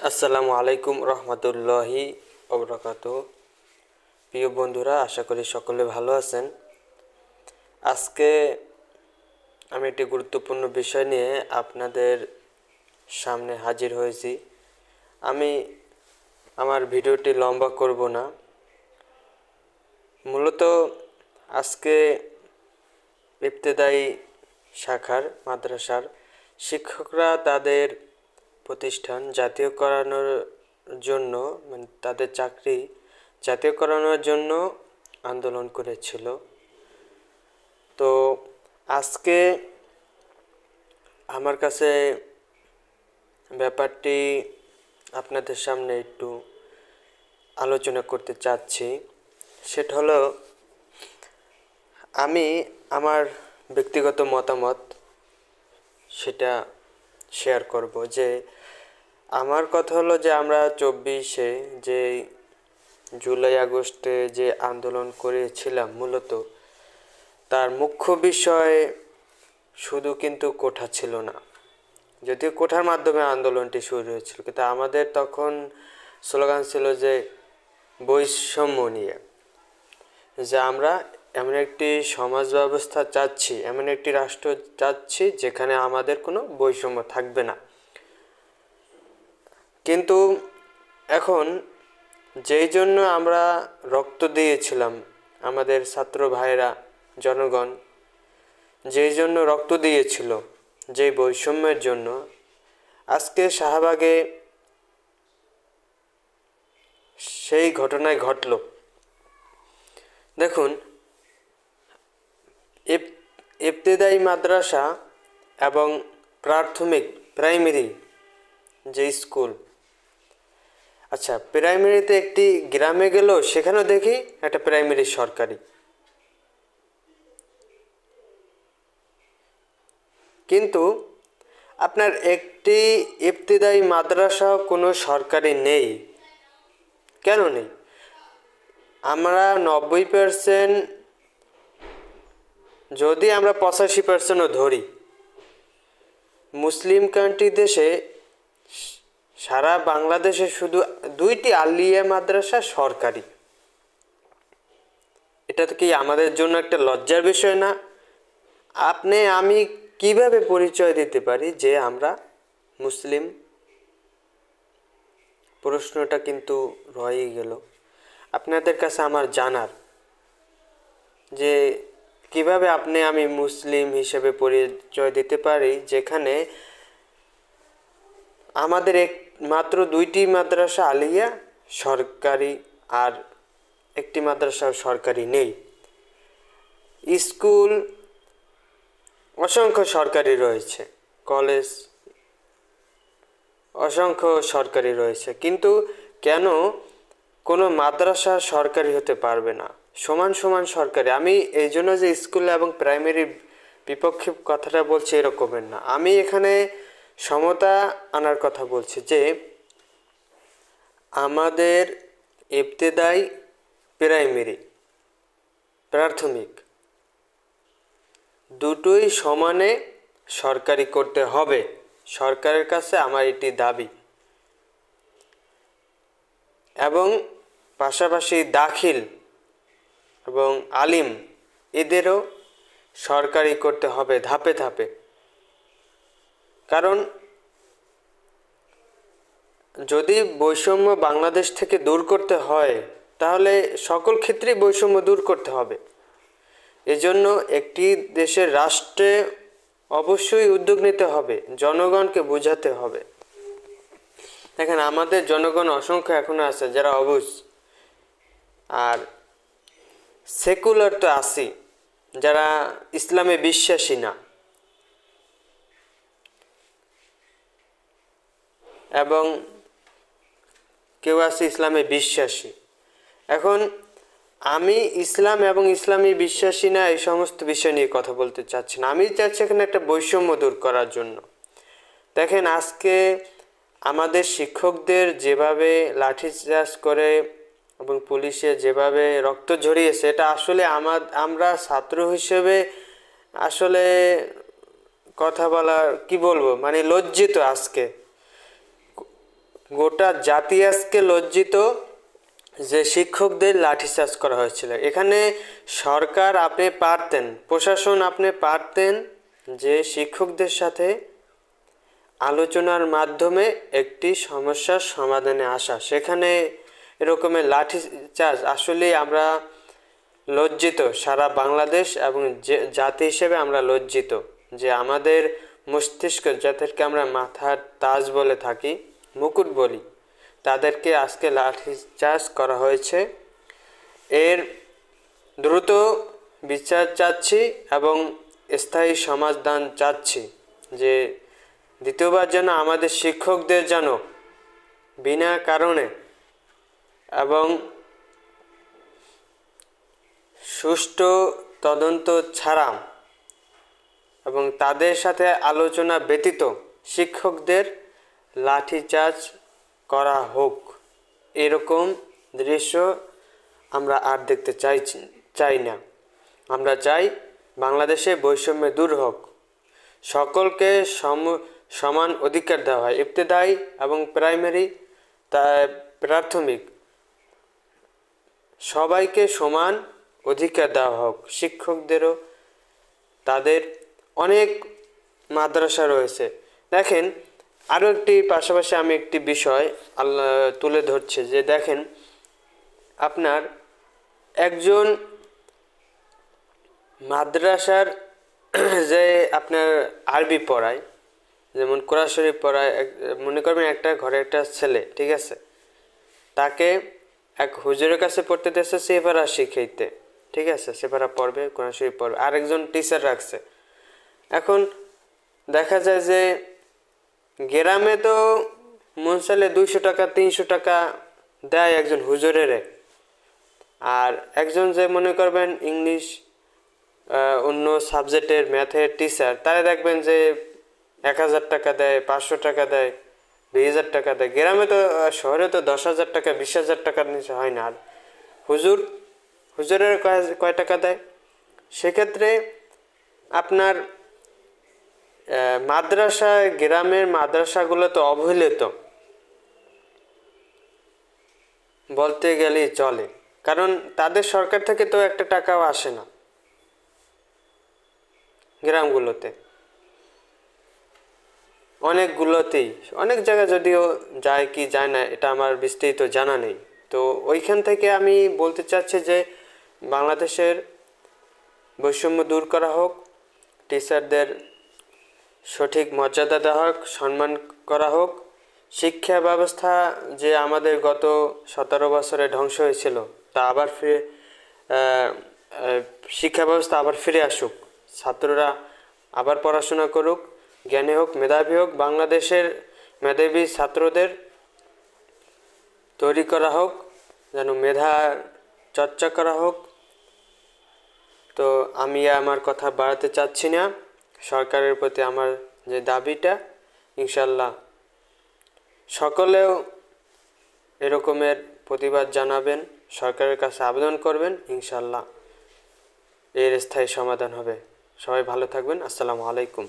আসসালামু আলাইকুম রহমতুল্লাহি ওবরাকাতু। প্রিয় বন্ধুরা, আশা করি সকলে ভালো আছেন। আজকে আমি একটি গুরুত্বপূর্ণ বিষয় নিয়ে আপনাদের সামনে হাজির হয়েছি। আমি আমার ভিডিওটি লম্বা করব না। মূলত আজকে ইবতেদায়ী শাখার মাদ্রাসার শিক্ষকরা তাদের প্রতিষ্ঠান জাতীয়করণের জন্য তাদের চাকরি জাতীয়করণের জন্য আন্দোলন করেছিল। তো আজকে আমার কাছে ব্যাপারটি আপনাদের সামনে একটু আলোচনা করতে চাচ্ছি। সেটা হলো, আমি আমার ব্যক্তিগত মতামত সেটা শেয়ার করব। যে আমার কথা হলো যে আমরা 24-এ যে জুলাই আগস্টে যে আন্দোলন করেছিলাম, মূলত তার মুখ্য বিষয় শুধু কিন্তু কোঠা ছিল না। যদিও কোঠার মাধ্যমে আন্দোলনটি শুরু হয়েছিল, কিন্তু আমাদের তখন স্লোগান ছিল যে বৈষম্য নিয়ে, যে আমরা এমন একটি সমাজ ব্যবস্থা চাচ্ছি, এমন একটি রাষ্ট্র চাচ্ছি যেখানে আমাদের কোনো বৈষম্য থাকবে না। কিন্তু এখন যেই জন্য আমরা রক্ত দিয়েছিলাম, আমাদের ছাত্র ভাইরা, জনগণ যেই জন্য রক্ত দিয়েছিল, যেই বৈষম্যের জন্য, আজকে শাহবাগে সেই ঘটনায় ঘটল। দেখুন, ইবতেদায়ী মাদ্রাসা এবং প্রাইমারি যে স্কুল, আচ্ছা, প্রাইমারিতে একটি গ্রামে গেল, সেখানেও দেখি একটা প্রাইমারি সরকারি। কিন্তু আপনার একটি ইবতেদায়ী মাদ্রাসাও কোনো সরকারি নেই। কেন নেই? আমরা 90%, যদি আমরা 85%ও ধরি, মুসলিম কান্ট্রি দেশে, সারা বাংলাদেশে শুধু 2টি আলিয়া মাদ্রাসা সরকারি। এটা তো কি আমাদের জন্য একটা লজ্জার বিষয় না? আমি কিভাবে পরিচয় দিতে পারি যে আমরা মুসলিম? প্রশ্নটা কিন্তু রয়েই গেল। আপনাদের কাছে আমার জানার, যে কিভাবে আমি মুসলিম হিসেবে পরিচয় দিতে পারি যেখানে আমাদের মাত্র 2টি মাদ্রাসা আলিয়া সরকারি, আর একটি মাদ্রাসা সরকারি নেই। স্কুল অসংখ্য সরকারি রয়েছে, কলেজ অসংখ্য সরকারি রয়েছে, কিন্তু কেন কোনো মাদ্রাসা সরকারি হতে পারবে না? সমান সমান সরকারি। আমি এই জন্য যে স্কুল এবং প্রাইমারির বিপক্ষে কথাটা বলছি এরকমের না, আমি এখানে সমতা আনার কথা বলছি। যে আমাদের ইবতেদায়ী, প্রাইমারি, প্রাথমিক দুটোই সমানে সরকারি করতে হবে। সরকারের কাছে আমার এটি দাবি। এবং পাশাপাশি দাখিল এবং আলিম, এদেরও সরকারি করতে হবে ধাপে ধাপে। কারণ যদি বৈষম্য বাংলাদেশ থেকে দূর করতে হয়, তাহলে সকল ক্ষেত্রেই বৈষম্য দূর করতে হবে। এজন্য একটি দেশের রাষ্ট্রে অবশ্যই উদ্যোগ নিতে হবে, জনগণকে বোঝাতে হবে। দেখেন, আমাদের জনগণ অসংখ্য এখনো আছে যারা অবুঝ, আর সেকুলার তো আছি, যারা ইসলামে বিশ্বাসী না, এবং কেউ আছে ইসলামে বিশ্বাসী। এখন আমি ইসলাম এবং ইসলামী বিশ্বাসী না, এই সমস্ত বিষয় নিয়ে কথা বলতে চাচ্ছি না। আমি চাচ্ছি এখানে একটা বৈষম্য দূর করার জন্য। দেখেন, আজকে আমাদের শিক্ষকদের যেভাবে লাঠিচার্জ করে এবং পুলিশে যেভাবে রক্ত ঝরিয়েছে, এটা আসলে আমরা ছাত্র হিসেবে আসলে কথা বলার কি বলবো, লজ্জিত। আজকে গোটা জাতি আজকে লজ্জিত যে শিক্ষকদের লাঠিচার্জ করা হয়েছিল। এখানে সরকার আপনি পারতেন, প্রশাসন আপনি পারতেন যে শিক্ষকদের সাথে আলোচনার মাধ্যমে একটি সমস্যার সমাধানে আসা। সেখানে এরকমের লাঠিচার্জ, আসলে আমরা লজ্জিত, সারা বাংলাদেশ এবং জাতি হিসেবে আমরা লজ্জিত যে আমাদের মস্তিষ্ক, যাদেরকে আমরা মাথার তাজ বলে থাকি, মুকুট বলি, তাদেরকে আজকে লাঠিচার্জ করা হয়েছে। এর দ্রুত বিচার চাচ্ছি এবং স্থায়ী সমাধান চাচ্ছি যে দ্বিতীয়বার যেন আমাদের শিক্ষকদের যেন বিনা কারণে এবং সুষ্ঠু তদন্ত ছাড়া এবং তাদের সাথে আলোচনা ব্যতীত শিক্ষকদের লাঠিচার্জ করা হোক, এরকম দৃশ্য আমরা আর দেখতে চাই না। আমরা চাই বাংলাদেশে বৈষম্য দূর হোক, সকলকে সমান অধিকার দেওয়া হয়। ইবতেদায়ী এবং প্রাইমারি, প্রাথমিক, সবাইকে সমান অধিকার দেওয়া হোক। শিক্ষকদেরও, তাদের অনেক মাদ্রাসা রয়েছে। দেখেন, আরও একটি পাশাপাশি আমি একটি বিষয় তুলে ধরছি যে দেখেন, আপনার একজন মাদ্রাসার যে আপনার আরবি পড়ায়, যেমন কোরআন শরীফ পড়ায়, মনে করবেন একটা ঘরে একটা ছেলে, ঠিক আছে, তাকে এক হুজুরের কাছে পড়তে দিয়েছে সেফারা শিখাইতে, ঠিক আছে, সেফারা পড়বে, কোরআন শরীফ পড়বে, আরেকজন টিচার রাখছে। এখন দেখা যায় যে গ্রামে তো মনসালে 200 টাকা 300 টাকা দেয় একজন হুজুরের, আর একজন যে মনে করবেন ইংলিশ অন্য সাবজেক্টের ম্যাথের টিচার, তারা দেখবেন যে 1000 টাকা দেয়, 500 টাকা দেয়, 2000 টাকা দেয়। গ্রামে তো, শহরে তো 10,000 টাকা 20,000 টাকার নিচে হয় না। আর হুজুরের কয় টাকা দেয়? সেক্ষেত্রে আপনার মাদ্রাসায়, গ্রামের মাদ্রাসাগুলো তো অবহেলিত বলতে গেলেই চলে, কারণ তাদের সরকার থেকে তো একটা টাকাও আসে না গ্রামগুলোতে। অনেকগুলোতেই, অনেক জায়গায় যদিও যায় কি যায় না এটা আমার বিস্তারিত জানা নেই। তো ওইখান থেকে আমি বলতে চাচ্ছি যে বাংলাদেশের বৈষম্য দূর করা হোক, টিচারদের সঠিক মর্যাদা দেওয়া হোক, সম্মান করা হোক। শিক্ষা ব্যবস্থা যে আমাদের গত 17 বছরে ধ্বংস হয়েছিল, তা আবার ফিরে, শিক্ষা ব্যবস্থা আবার ফিরে আসুক, ছাত্ররা আবার পড়াশোনা করুক, জ্ঞানী হোক, মেধাবী হোক। বাংলাদেশের মেধাবী ছাত্রদের তৈরি করা হোক, যেন মেধা চর্চা করা হোক। তো আমি আমার কথা বাড়াতে চাচ্ছি না। সরকারের প্রতি আমার যে দাবিটা, ইনশাল্লাহ সকলেও এরকমের প্রতিবাদ জানাবেন, সরকারের কাছে আবেদন করবেন, ইনশাল্লাহ এর স্থায়ী সমাধান হবে। সবাই ভালো থাকবেন। আসসালামু আলাইকুম।